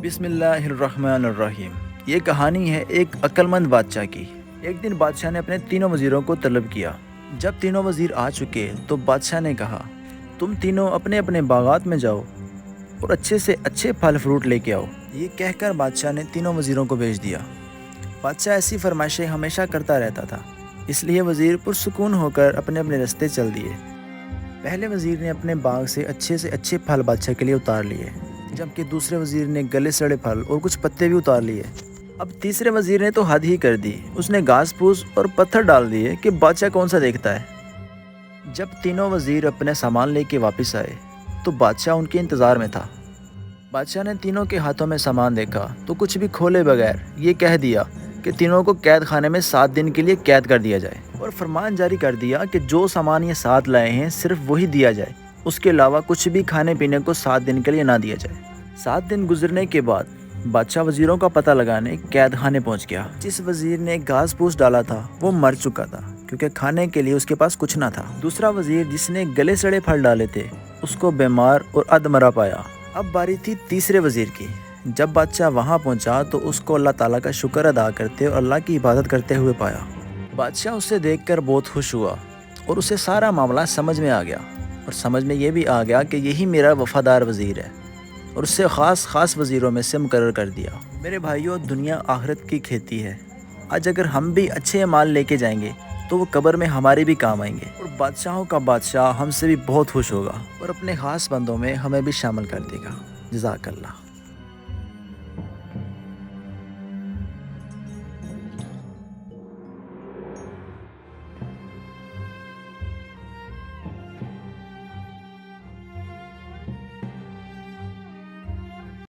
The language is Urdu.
بسم اللہ الرحمن الرحیم۔ یہ کہانی ہے ایک عقلمند بادشاہ کی۔ ایک دن بادشاہ نے اپنے تینوں وزیروں کو طلب کیا۔ جب تینوں وزیر آ چکے تو بادشاہ نے کہا، تم تینوں اپنے اپنے باغات میں جاؤ اور اچھے سے اچھے پھل فروٹ لے کے آؤ۔ یہ کہہ کر بادشاہ نے تینوں وزیروں کو بھیج دیا۔ بادشاہ ایسی فرمائشیں ہمیشہ کرتا رہتا تھا، اس لیے وزیر پرسکون ہو کر اپنے اپنے راستے چل دیے۔ پہلے وزیر نے اپنے باغ سے اچھے پھل بادشاہ کے لیے اتار لیے، جبکہ دوسرے وزیر نے گلے سڑے پھل اور کچھ پتے بھی اتار لیے۔ اب تیسرے وزیر نے تو حد ہی کر دی، اس نے گھاس پھوس اور پتھر ڈال دیے کہ بادشاہ کون سا دیکھتا ہے۔ جب تینوں وزیر اپنے سامان لے کے واپس آئے تو بادشاہ ان کے انتظار میں تھا۔ بادشاہ نے تینوں کے ہاتھوں میں سامان دیکھا تو کچھ بھی کھولے بغیر یہ کہہ دیا کہ تینوں کو قید خانے میں 7 دن کے لیے قید کر دیا جائے، اور فرمان جاری کر دیا کہ جو سامان یہ ساتھ لائے ہیں صرف وہی دیا جائے، اس کے علاوہ کچھ بھی کھانے پینے کو 7 دن کے لیے نہ دیا جائے۔ 7 دن گزرنے کے بعد بادشاہ وزیروں کا پتہ لگانے قید خانے پہنچ گیا۔ جس وزیر نے گھاس پھوس ڈالا تھا وہ مر چکا تھا، کیونکہ کھانے کے لیے اس کے پاس کچھ نہ تھا۔ دوسرا وزیر جس نے گلے سڑے پھل ڈالے تھے اس کو بیمار اور ادمرا پایا۔ اب باری تھی تیسرے وزیر کی۔ جب بادشاہ وہاں پہنچا تو اس کو اللہ تعالیٰ کا شکر ادا کرتے اور اللہ کی عبادت کرتے ہوئے پایا۔ بادشاہ اسے دیکھ کر بہت خوش ہوا اور اسے سارا معاملہ سمجھ میں آ گیا، اور سمجھ میں یہ بھی آ گیا کہ یہی میرا وفادار وزیر ہے، اور اسے خاص وزیروں میں سے مقرر کر دیا۔ میرے بھائیوں، دنیا آخرت کی کھیتی ہے۔ آج اگر ہم بھی اچھے مال لے کے جائیں گے تو وہ قبر میں ہمارے بھی کام آئیں گے، اور بادشاہوں کا بادشاہ ہم سے بھی بہت خوش ہوگا اور اپنے خاص بندوں میں ہمیں بھی شامل کر دے گا۔ جزاک اللہ۔